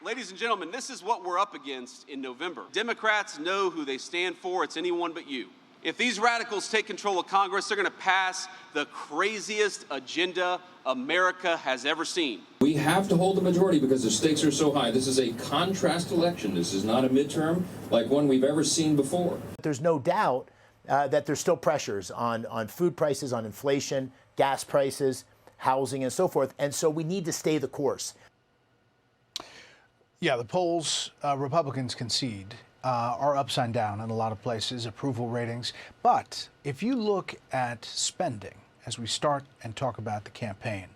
Ladies and gentlemen, this is what we're up against in November. Democrats know who they stand for. It's anyone but you. If these radicals take control of Congress, they're going to pass the craziest agenda America has ever seen. We have to hold the majority because the stakes are so high. This is a contrast election. This is not a midterm like one we've ever seen before. There's no doubt that there's still pressures on food prices, on inflation, gas prices, housing, and so forth. And so we need to stay the course. Yeah, the polls, Republicans concede, are upside down in a lot of places, approval ratings. But if you look at spending, as we start and talk about the campaign,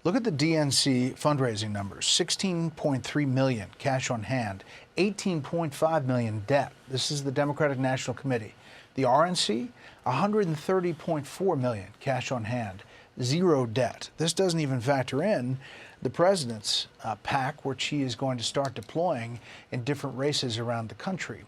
look at the DNC fundraising numbers: 16.3 million cash on hand, 18.5 million debt. This is the Democratic National Committee. The RNC, 130.4 million cash on hand, zero debt. This doesn't even factor in the president's PAC, which he is going to start deploying in different races around the country.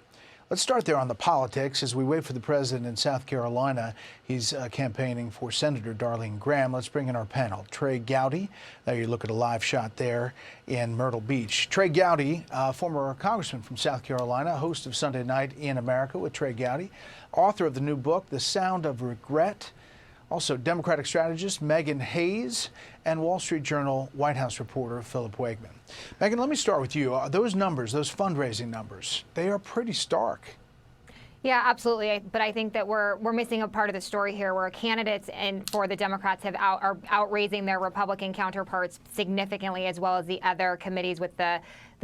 Let's start there on the politics as we wait for the president in South Carolina. He's campaigning for Senator Darlene Graham. Let's bring in our panel. Trey Gowdy, there you look at a live shot there in Myrtle Beach. Trey Gowdy, former congressman from South Carolina, host of Sunday Night in America with Trey Gowdy, author of the new book, The Sound of Regret. Also, Democratic strategist Megan Hayes and Wall Street Journal White House reporter Philip Wegman. Megan, let me start with you. Those numbers, those fundraising numbers, they are pretty stark. Yeah, absolutely. But I think that we're missing a part of the story here, where candidates for the Democrats are outraising their Republican counterparts significantly, as well as the other committees with the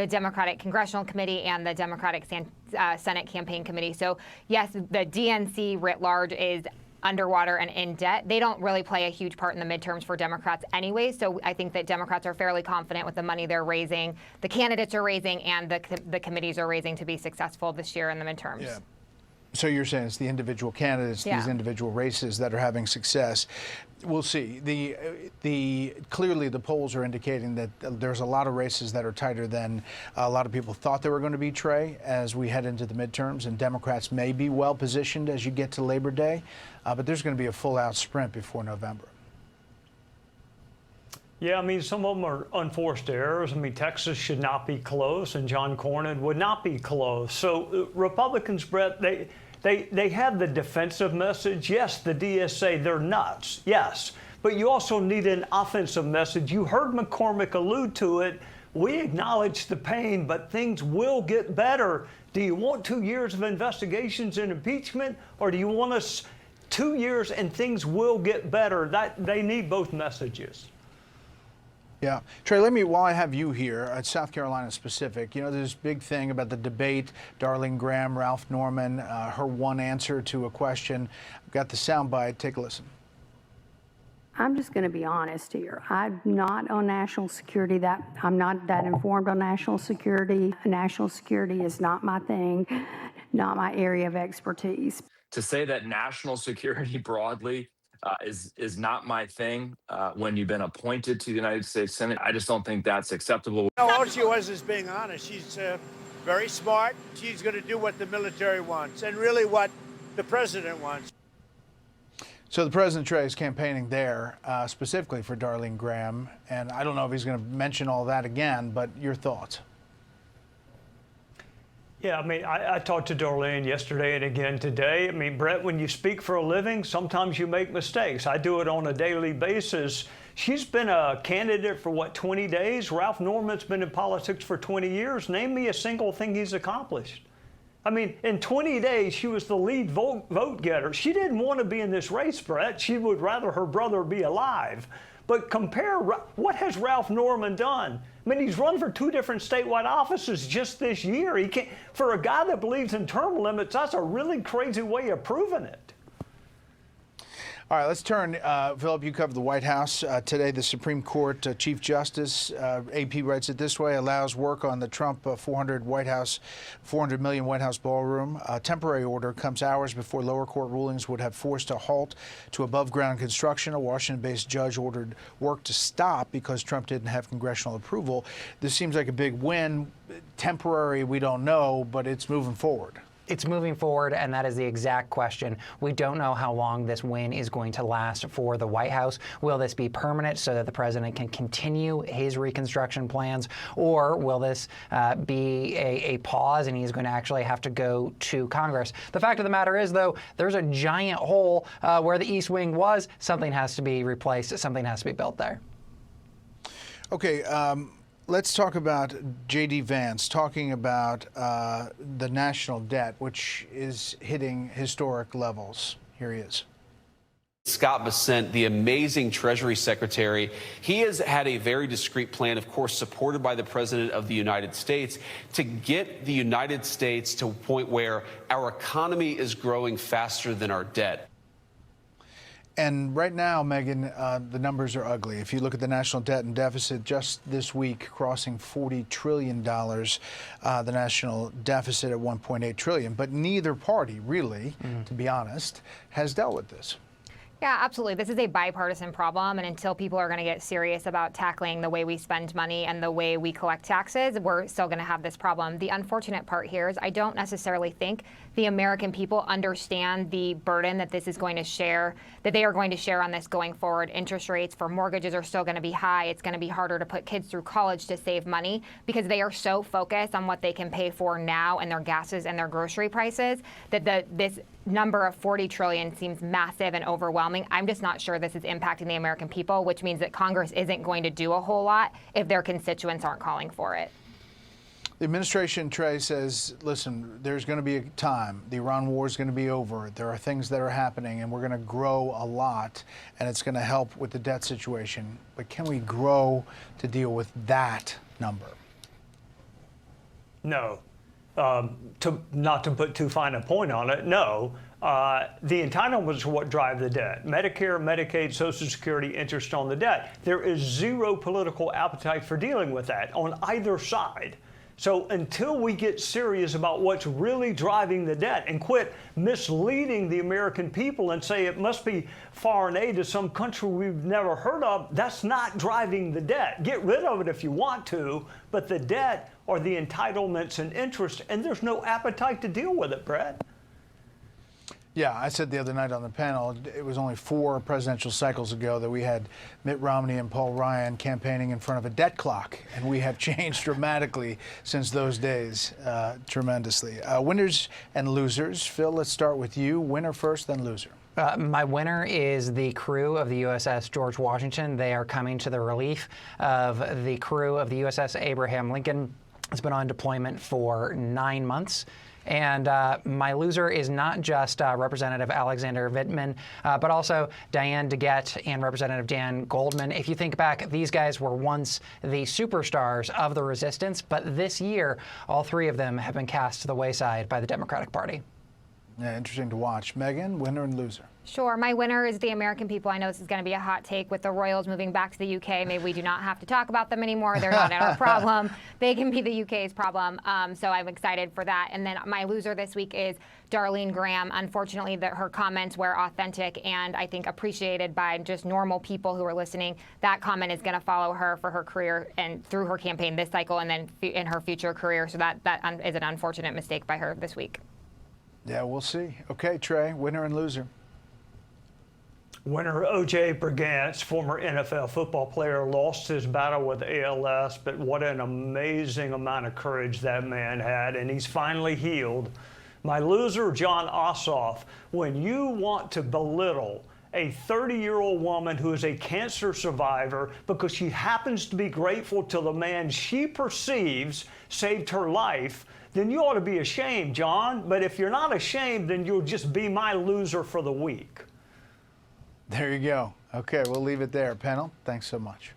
Democratic Congressional Committee and the Democratic Senate Campaign Committee. So yes, the DNC writ large is underwater and in debt. They don't really play a huge part in the midterms for Democrats anyway. So I think that Democrats are fairly confident with the money they're raising, the candidates are raising, and the committees are raising to be successful this year in the midterms. Yeah. So you're saying it's the individual candidates, these individual races that are having success. We'll see. Clearly the polls are indicating that there's a lot of races that are tighter than a lot of people thought they were going to be, Trey, as we head into the midterms, and Democrats may be well positioned as you get to Labor Day, but there's going to be a full-out sprint before November. Yeah, I mean, some of them are unforced errors. I mean, Texas should not be close, and John Cornyn would not be close. So Republicans, Brett, they have the defensive message. Yes, the DSA, they're nuts. Yes. But you also need an offensive message. You heard McCormick allude to it. We acknowledge the pain, but things will get better. Do you want 2 years of investigations and impeachment, or do you want us 2 years and things will get better? They need both messages. Yeah. Trey, let me, while I have you here, at South Carolina specific, you know, there's this big thing about the debate, Darlene Graham, Ralph Norman, her one answer to a question. I've got the soundbite. Take a listen. I'm just going to be honest here. I'm not on national security. I'm not that informed on national security. National security is not my thing, not my area of expertise. To say that national security broadly is not my thing when you've been appointed to the United States Senate, I just don't think that's acceptable. No, all she was is being honest. She's very smart. She's going to do what the military wants and really what the president wants. So the president, Trey, is campaigning there specifically for Darlene Graham, and I don't know if he's going to mention all that again, but your thoughts? Yeah, I mean, I talked to Darlene yesterday and again today. I mean, Brett, when you speak for a living, sometimes you make mistakes. I do it on a daily basis. She's been a candidate for, 20 days? Ralph Norman's been in politics for 20 years. Name me a single thing he's accomplished. I mean, in 20 days, she was the lead vote getter. She didn't want to be in this race, Brett. She would rather her brother be alive. But compare, what has Ralph Norman done? I mean, he's run for 2 different statewide offices just this year. He can't, for a guy that believes in term limits, that's a really crazy way of proving it. All right, let's turn. Philip, you covered the White House. Today, the Supreme Court Chief Justice, AP writes it this way, allows work on the Trump 400 million White House ballroom. A temporary order comes hours before lower court rulings would have forced a halt to above-ground construction. A Washington-based judge ordered work to stop because Trump didn't have congressional approval. This seems like a big win. Temporary, we don't know, but it's moving forward. It's moving forward, and that is the exact question. We don't know how long this win is going to last for the White House. Will this be permanent so that the president can continue his reconstruction plans, or will this be a pause and he's going to actually have to go to Congress? The fact of the matter is, though, there's a giant hole where the East Wing was. Something has to be replaced. Something has to be built there. Okay. Let's talk about J.D. Vance talking about the national debt, which is hitting historic levels. Here he is. Scott Bessent, the amazing Treasury Secretary, he has had a very discreet plan, of course, supported by the President of the United States, to get the United States to a point where our economy is growing faster than our debt. And right now, Megan, the numbers are ugly. If you look at the national debt and deficit just this week, crossing $40 trillion, the national deficit at $1.8 trillion. But neither party, really, to be honest, has dealt with this. Yeah, absolutely. This is a bipartisan problem, and until people are going to get serious about tackling the way we spend money and the way we collect taxes, we're still going to have this problem. The unfortunate part here is I don't necessarily think the American people understand the burden that this is going to share, that they are going to share on this going forward. Interest rates for mortgages are still going to be high. It's going to be harder to put kids through college to save money because they are so focused on what they can pay for now and their gases and their grocery prices that this number of 40 trillion seems massive and overwhelming. I'm just not sure this is impacting the American people, which means that Congress isn't going to do a whole lot if their constituents aren't calling for it. The administration, Trey, says, listen, there's going to be a time. The Iran war is going to be over. There are things that are happening, and we're going to grow a lot, and it's going to help with the debt situation. But can we grow to deal with that number? No. Not to put too fine a point on it, no. The entitlements are what drive the debt. Medicare, Medicaid, Social Security, interest on the debt. There is zero political appetite for dealing with that on either side. So until we get serious about what's really driving the debt and quit misleading the American people and say it must be foreign aid to some country we've never heard of, that's not driving the debt. Get rid of it if you want to, but the debt are the entitlements and interest, and there's no appetite to deal with it, Brett. Yeah, I said the other night on the panel, it was only 4 presidential cycles ago that we had Mitt Romney and Paul Ryan campaigning in front of a debt clock, and we have changed dramatically since those days, tremendously. Winners and losers. Phil, let's start with you. Winner first, then loser. My winner is the crew of the USS George Washington. They are coming to the relief of the crew of the USS Abraham Lincoln. It's been on deployment for 9 months. And my loser is not just Representative Alexander Vindman, but also Diane DeGette and Representative Dan Goldman. If you think back, these guys were once the superstars of the resistance, but this year, all 3 of them have been cast to the wayside by the Democratic Party. Yeah, interesting to watch. Megan, winner and loser. Sure. My winner is the American people. I know this is going to be a hot take with the Royals moving back to the UK. Maybe we do not have to talk about them anymore. They're not our problem. They can be the UK's problem. So I'm excited for that. And then my loser this week is Darlene Graham. Unfortunately, her comments were authentic and I think appreciated by just normal people who are listening. That comment is going to follow her for her career and through her campaign this cycle and then in her future career. So that is an unfortunate mistake by her this week. Yeah, we'll see. Okay, Trey, winner and loser. Winner O.J. Brigance, former NFL football player, lost his battle with ALS, but what an amazing amount of courage that man had, and he's finally healed. My loser, John Ossoff. When you want to belittle a 30-year-old woman who is a cancer survivor because she happens to be grateful to the man she perceives saved her life, then you ought to be ashamed, John. But if you're not ashamed, then you'll just be my loser for the week. There you go. Okay, we'll leave it there. Panel, thanks so much.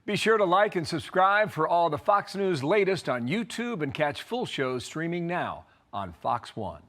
Be sure to like and subscribe for all the Fox News latest on YouTube and catch full shows streaming now on Fox One.